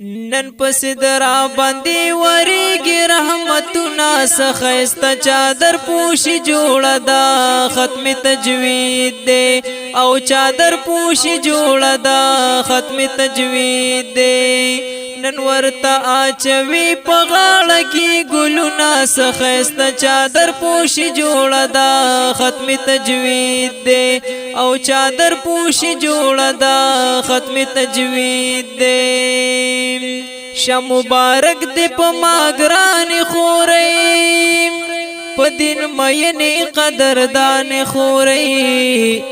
نن پس درا باندې وریږي رحمتونه سخیسته چادر پوشي جوړه دا ختم تجوید دی او چادر پوشي جوړه دا ختم تجوید دی نن ورته اچوي په غاړه کې ګلونه سخیسته چادر پوشي جوړه دا ختم تجوید دی او چادر پوشي جوړه دا ختم تجوید دی شا مبارک دی پا ماگران خوری پا دین مینی قدردان خوری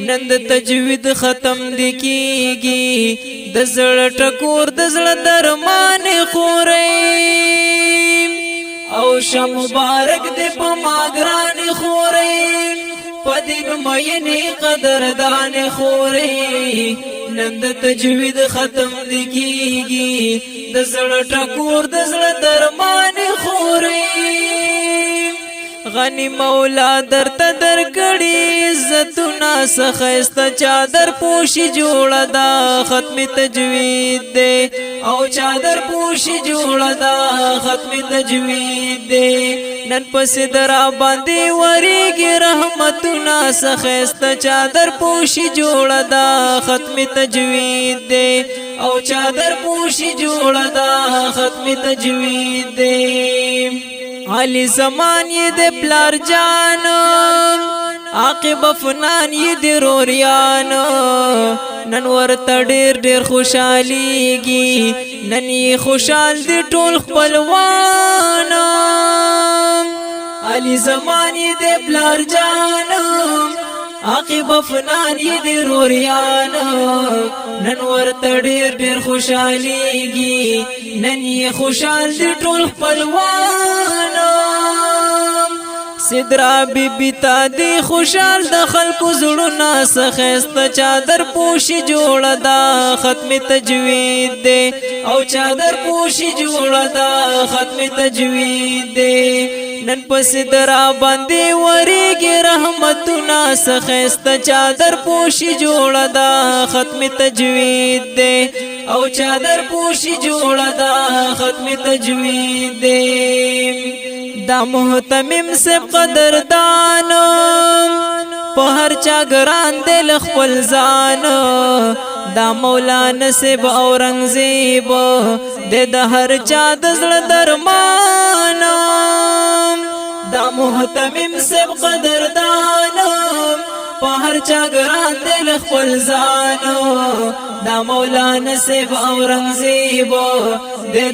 نند تجوید ختم دی کیگی دزل ٹکور دزل درمان خوری او شا مبارک دی پا ماگران خوری پا دین مینی قدردان خوری نند تجوید ختم دی کیگی دزل ٹکور دزل درمان خوری غنی مولا در تدر کڑی عزتنا سخیست چادر پوشی جوڑا دا ختم تجوید دے او چادر پوشی جوڑا دا ختم تجوید دے نن پس درا باندې وریږي رحمتونه سخیست چادر پوشی جوړه دا ختم تجوید دی او چادر پوشی جوړه دا ختم تجوید دی علی زمان یې د پلار جان عاقب افنان یې د روریان نن ورته ډېر ډېر خوشحالیږي نن یې خوشحال دي ټول خپلوان علی زمانی دے پلار جان عاقب افنان یہ دے روریان نن ورته ډېر ډېر خوشحالیږي نن یې خوشحال دي ټول خپلوان سدرا بی بی تا دی خوشحال د خلکو زړونه سخیسته چادر پوشي جوړه دا ختم تجوید دی او چادر پوشي جوړه دا ختم تجوید دی نن پس درا باندې وریږي رحمتونه سخیسته چادر پوشي جوړه دا ختم تجوید دی او چادر پوشي جوړه دا ختم تجوید دی دا محتمم سے قدردان په هر چا ګران دل خپل ځان دا مولانا سیب اورنګزیب د هر چا د زړه درمان دا محتمم سے قدردان په هر چا ګران دل خپل ځان دا مولانا سیب اورنګزیب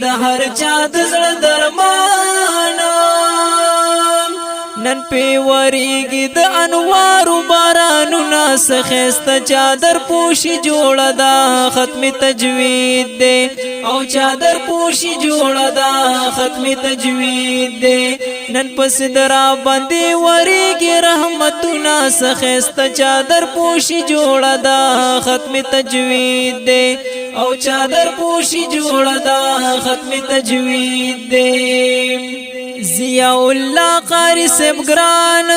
د هر چا د زړه درمان نن پی وریږي د انوارو بارانونه سخیسته چادر پوشي جوړه دا ختم تجوید دی او چادر پوشي جوړه دا ختم تجوید دی نن پس درا باندې وریږي رحمتونه سخیسته چادر پوشي جوړه دا ختم تجوید دی او چادر پوشي جوړه دا ختم تجوید دی ضیاء الله قاری سب گران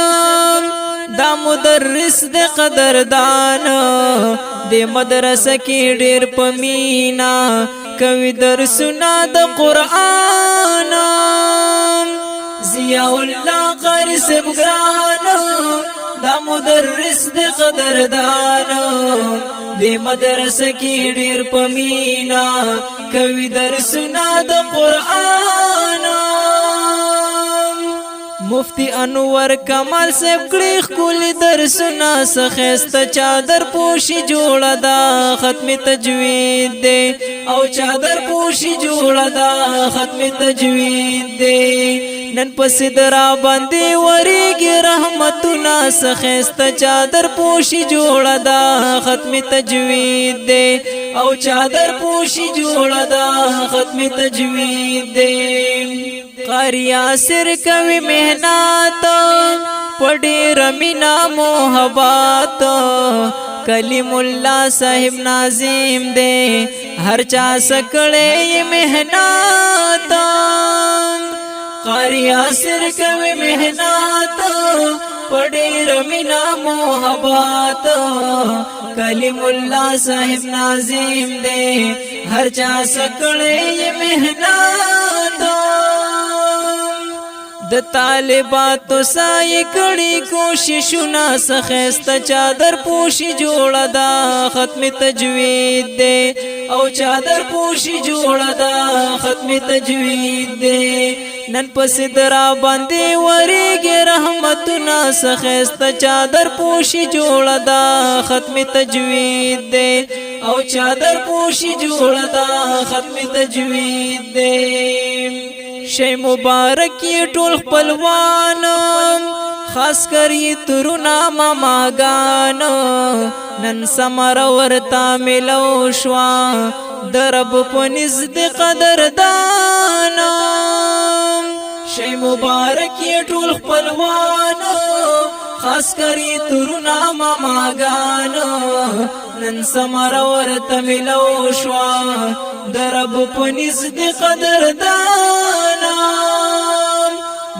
دا مدرس د قدردان د مدرسه کې ډېر پمینا کوي درسونه د قران ضیاء الله قاری سب گران دا مدرس د قدردان د مدرسه کې ډېر پمینا کوي درسونه د قران مفتی انور کمال سیب کړي خولي درسونه سخیسته چادر پوشي جوړه دا ختم تجوید دی او چادر پوشي جوړه دا ختم تجوید دی نن پس درا باندې وریږي رحمتونه سخیسته چادر پوشي جوړه دا ختم تجوید دی او چادر پوشي جوړه دا ختم تجوید دی قاری آسر کوي مهنات پډې رمینا محبت کلیم الله صاحب ناظم دے ہر چا سکڑے مهنات قاری آسر کوي مهنات پډې رمینا محبت کلیم الله صاحب ناظم دے هر چا سکړې مهنت د طالباتو سای کړي کوششونه سخست چادر پوشي جوړه دا ختم تجوید دے او چادر پوشي جوړه دا ختم تجوید دے نن پس درا باندې ورېږي رحمتونه سخست چادر پوشي جوړه دا ختم تجوید دے او چادر پوشي جوړه دا ختم تجوید دے شی مبارکی ټول خپلوان خاص کری ترونا ماماگان نن سمر ورتا ملو شوا درب پنز دی قدردان شی مبارکی ټول خپلوان خاص کری ترونا ماماگان نن سمر ورتا ملو شوا درب پنز دی قدردان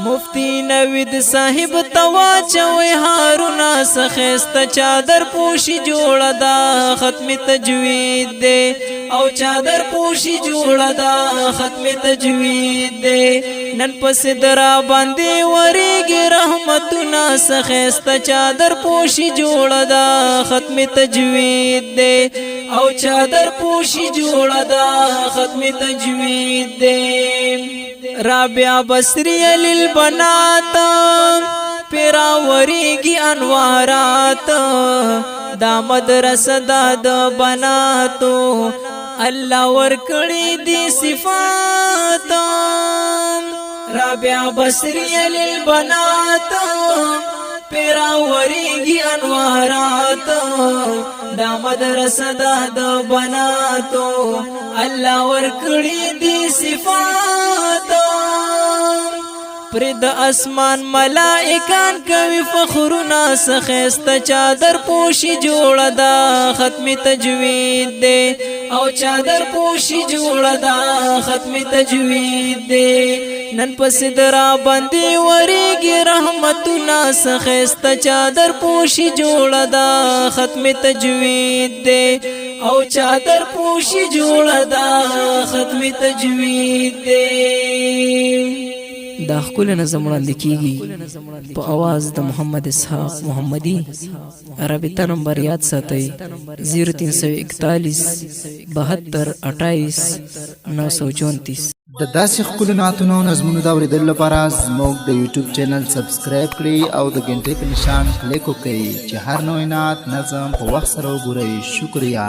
مفتی نوید صاحب تواچوي هارونا سخست چادر پوشي جوړه دا ختم تجوید دے او چادر پوشي جوړه دا ختم تجوید دے نن پس درا باندې ورېږي رحمتونه سخست چادر پوشي جوړه دا ختم تجوید دے او چادر پوشي جوړه دا ختم تجوید دے رابعہ بصری للبنات پیرا وریگی انوارات دا مدرسه دا د بناتو الله ورکړي دي صفات رابعہ بصری للبنات پیرا وریگی انوارات دا مدرسه دا د بناتو الله ورکړي دي صفات پرد اسمان ملائکان کوي فخرنا سخست چادر پوشي جوړه دا ختم تجوید دے او چادر پوشي جوړه دا ختم تجوید دے نن پس درا باندې ورېږي رحمتونه سخست چادر پوشي جوړه دا ختم تجوید دے او چادر پوشي جوړه دا ختم تجوید دے دا خپل نظم وړاندې کیږي په आवाज د محمد اسحاق محمدي رابطه نمبر یاد ساتئ 0341 72 28 934 د داسې خپل نعتونو نظمونو دا اوریدل لپاره زموږ د یوټیوب چینل سبسکرایب کړئ او د غنټې په نشان کلیک وکړئ چې هر نوی نعت نظم په وخت سره وګورئ. شکریہ.